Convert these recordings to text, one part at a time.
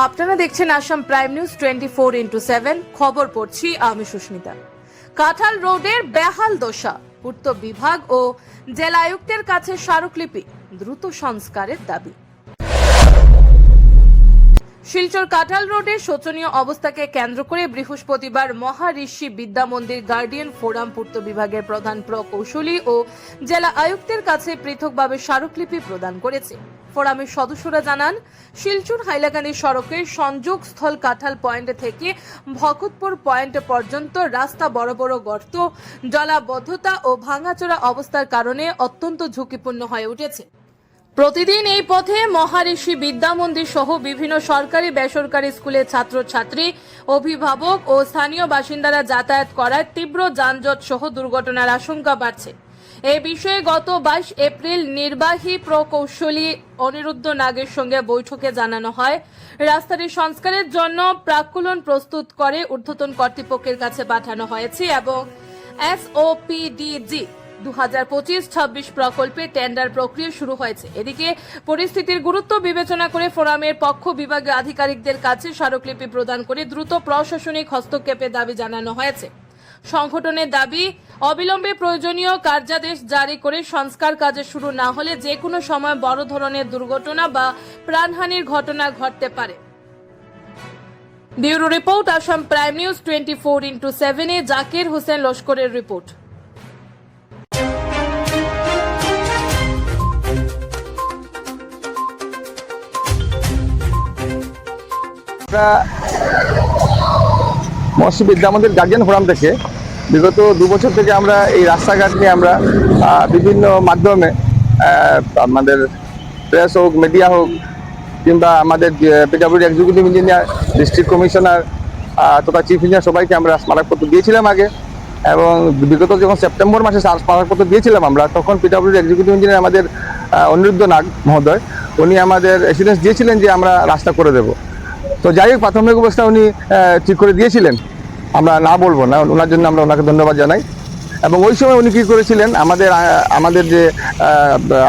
আপনারা দেখছেন Assam prime news 24x7 খবর পড়ছি আমি সুস্মিতা। কাঁঠাল রোডের বেহাল দশা, পূর্ত বিভাগ ও জেলা আয়ুক্তের কাছে স্মারকলিপি, দ্রুত সংস্কারের দাবি। শিলচর কাঁঠাল রোডের শোচনীয় অবস্থাকে কেন্দ্র করে বৃহস্পতিবার মহাঋষি বিদ্যা মন্দির গার্ডিয়ান ফোরাম পূর্ত বিভাগের প্রধান প্রকৌশলী ও জেলা আয়ুক্তের কাছে পৃথকভাবে স্মারকলিপি প্রদান করেছে। ফোরামের সদস্যরা জানান, শিলচর হাইলাকান্দি সড়কের সংযোগস্থল কাঁঠাল পয়েন্ট থেকে ভকতপুর পয়েন্ট পর্যন্ত রাস্তা বড় বড় গর্ত, জলাবদ্ধতা ও ভাঙাচোরা অবস্থার কারণে অত্যন্ত ঝুঁকিপূর্ণ হয়ে উঠেছে। প্রতিদিন এই পথে মহাঋষি বিদ্যা মন্দির সহ বিভিন্ন সরকারি বেসরকারি স্কুলের ছাত্রছাত্রী, অভিভাবক ও স্থানীয় বাসিন্দারা যাতায়াত করায় তীব্র যানজট সহ দুর্ঘটনার আশঙ্কা বাড়ছে। এই বিষয়ে গত 22 এপ্রিল নির্বাহী প্রকৌশলী অনিরুদ্ধ নাগের সঙ্গে বৈঠকে জানানো হয়, রাস্তাটি সংস্কারের জন্য প্রাক্কলন প্রস্তুত করে ঊর্ধ্বতন কর্তৃপক্ষের কাছে পাঠানো হয়েছে এবং SOPDG 2025-26 প্রকল্পে টেন্ডার প্রক্রিয়া শুরু হয়েছে। এদিকে পরিস্থিতির গুরুত্ব বিবেচনা করে ফোরামের পক্ষ বিভাগীয় আধিকারিকদের কাছে স্মারকলিপি প্রদান করে দ্রুত প্রশাসনিক হস্তক্ষেপের দাবি জানানো হয়েছে। সংগঠনের দাবি, অবিলম্বে প্রয়োজনীয় কার্যাদেশ জারি করে সংস্কার কাজে শুরু না হলে যে কোনো সময় বড় ধরনের দুর্ঘটনা বা প্রাণহানির ঘটনা ঘটতে পারে। Bureau report, Assam prime news 24x7 এ জাকির হোসেন লস্করের রিপোর্ট। মহর্ষি বিদ্যা মন্দির গার্জিয়ান ফোরাম থেকে বিগত 2 বছর থেকে আমরা এই রাস্তাঘাট নিয়ে আমরা বিভিন্ন মাধ্যমে আমাদের প্রেস হোক, মিডিয়া হোক, কিংবা আমাদের PWD executive engineer, district commissioner তথা চিফ ইঞ্জিনিয়ার সবাইকে আমরা স্মারকপত্র দিয়েছিলাম আগে। এবং বিগত যখন সেপ্টেম্বর মাসে স্মারকপত্র দিয়েছিলাম আমরা, তখন পিডব্লিউডি এক্সিকিউটিভ ইঞ্জিনিয়ার আমাদের অনিরুদ্ধ নাগ মহোদয়, উনি আমাদের এসিউরেন্স দিয়েছিলেন যে আমরা রাস্তা করে দেব। তো যাই হোক, প্রাথমিক অবস্থা উনি ঠিক করে দিয়েছিলেন, আমরা না বলবো না, ওনার জন্য আমরা ওনাকে ধন্যবাদ জানাই। এবং ওই সময় উনি কী করেছিলেন, আমাদের যে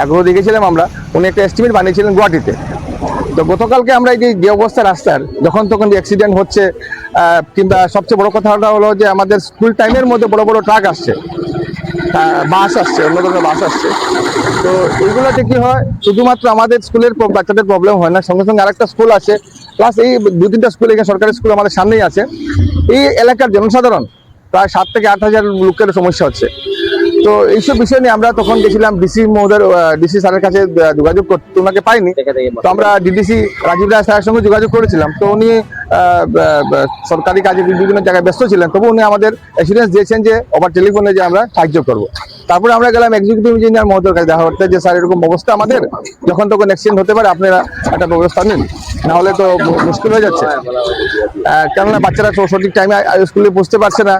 আগ্রহ দেখেছিলাম আমরা, উনি একটা এস্টিমেট বানিয়েছিলেন গুয়াহাটিতে। তো গতকালকে আমরা এই যে অবস্থা রাস্তার, যখন তখন যে অ্যাক্সিডেন্ট হচ্ছে, কিংবা সবচেয়ে বড় কথাটা হলো যে আমাদের স্কুল টাইমের মধ্যে বড় বড় ট্রাক আসছে, বাস আসছে, অন্য ধরনের বাস আসছে। তো এইগুলোতে কি হয়, শুধুমাত্র আমাদের স্কুলের বাচ্চাদের প্রবলেম হয় না, সঙ্গে সঙ্গে আরেকটা স্কুল আছে, প্লাস এই 2-3টা স্কুল, এখানে সরকারি স্কুল আমাদের সামনেই আছে। এই এলাকার জনসাধারণ প্রায় 7 থেকে 8 হাজার লোকের সমস্যা হচ্ছে। তো এইসব বিষয় নিয়ে আমরা তখন গেছিলাম ডিসি স্যারের কাছে যোগাযোগ করতে, ওনাকে পাইনি। তো আমরা ডিডিসি রাজীব রায় স্যারের সঙ্গে যোগাযোগ করেছিলাম। তো উনি সরকারি কাজে বিভিন্ন জায়গায় ব্যস্ত ছিলেন, তবু উনি আমাদের অ্যাসুরেন্স দিয়েছেন যে ওভার টেলিফোনে যে আমরা সাহায্য করব। তারপরে আমরা গেলাম এক্সিকিউটিভ ইঞ্জিনিয়ার মহোদয়ের কাছে দেখা করতে, যে স্যার এরকম অবস্থা আমাদের, যখন তখন অ্যাক্সিডেন্ট হতে পারে, আপনারা একটা ব্যবস্থা নিন, নাহলে তো মুশকিল হয়ে যাচ্ছে। কেননা বাচ্চারা সঠিক টাইমে স্কুলে পৌঁছতে পারছে না।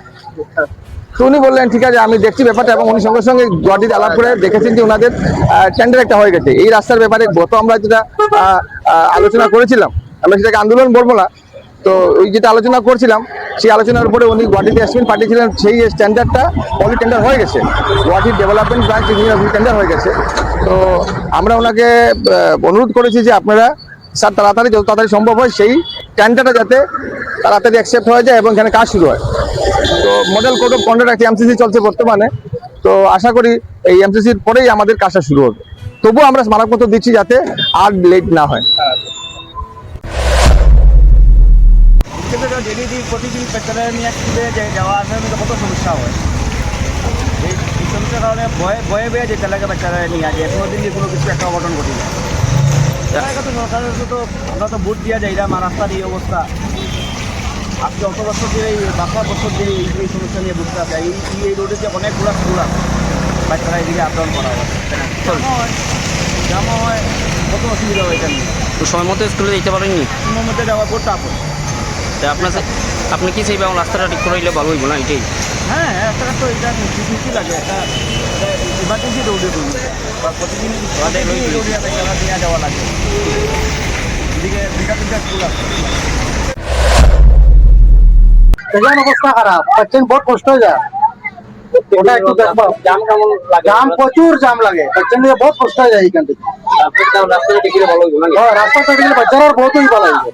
তো উনি বললেন ঠিক আছে, আমি দেখছি ব্যাপারটা। এবং উনি সঙ্গে সঙ্গে গুয়াহাটিতে আলাপ করে দেখেছেন যে ওনাদের টেন্ডার একটা হয়ে গেছে এই রাস্তার ব্যাপারে। গত আমরা যেটা আলোচনা করেছিলাম, আমরা সেটাকে আন্দোলন বলবো না, তো ওই যেটা আলোচনা করছিলাম, সেই আলোচনার উপরে উনি গুয়াহাটিতে এস্টিমেট পাঠিয়েছিলেন। সেই স্ট্যান্ডার্ডটা অলরেডি টেন্ডার হয়ে গেছে, Guwahati development branch engineer tender হয়ে গেছে। তো আমরা ওনাকে অনুরোধ করেছি যে আপনারা স্যার তাড়াতাড়ি, যত তাড়াতাড়ি সম্ভব হয়, সেই টেন্ডারটা যাতে তাড়াতাড়ি অ্যাকসেপ্ট হয়ে যায় এবং এখানে কাজ শুরু হয়। তো মডেল কোড অফ কন্ডাক্ট একটা এমসিসি চলছে বর্তমানে, তো আশা করি এই এমসিসির পরেই আমাদের কাজটা শুরু হবে। তবুও আমরা স্মারকপত্র দিচ্ছি যাতে আর লেট না হয়। প্রতিদিন পেট্রোলে নিয়ে স্কুলে যাওয়া আসার মধ্যে কত সমস্যা হয়। এই সমস্যার কারণে ভয়ে ভয়ে যেতে লাগে বাচ্চারা নিয়ে আসে, কোনোদিন যে কোনো কিছু একটা অঘটন ঘটে যায়। তো সরকারের তো আমরা তো ভোট দেওয়া যাই না, রাস্তার এই অবস্থা। আজকে অত বছর দিয়ে, এই 5 বছর দিয়ে এই সমস্যা নিয়ে বুঝতে হবে। এই রোডে যে অনেকগুলো স্কুল আছে, বাচ্চারা এদিকে আপডাউন করা হয়, জামা হয়, কত অসুবিধা হয় এখানে। তো সময় মতো স্কুলে যেতে পারেননি? সময় মধ্যে যাওয়া খুব টাফ হয়। আপনি কি সেই রাস্তাটা ঠিক করে দিলে ভালো হইব না? এটাই হ্যাঁ, রাস্তাটা তো এটা ঠিক লাগে, একটা ইমার্জেন্সি রোডে করুন, প্রতিদিন রোডে বাচ্চারা নিয়ে যাওয়া লাগে। এদিকে 2টা স্কুল আছে, অবস্থা খারাপ, বাচ্চার বহুত কষ্ট হয়ে যায়। ওটা একটু দেখবো, জাম প্রচুর জাম লাগে, বাচ্চার নিয়ে বহুত কষ্ট হয়ে যায়। এখান থেকে রাস্তাটা দেখলে বাচ্চারা বহুত ভালো লাগবে।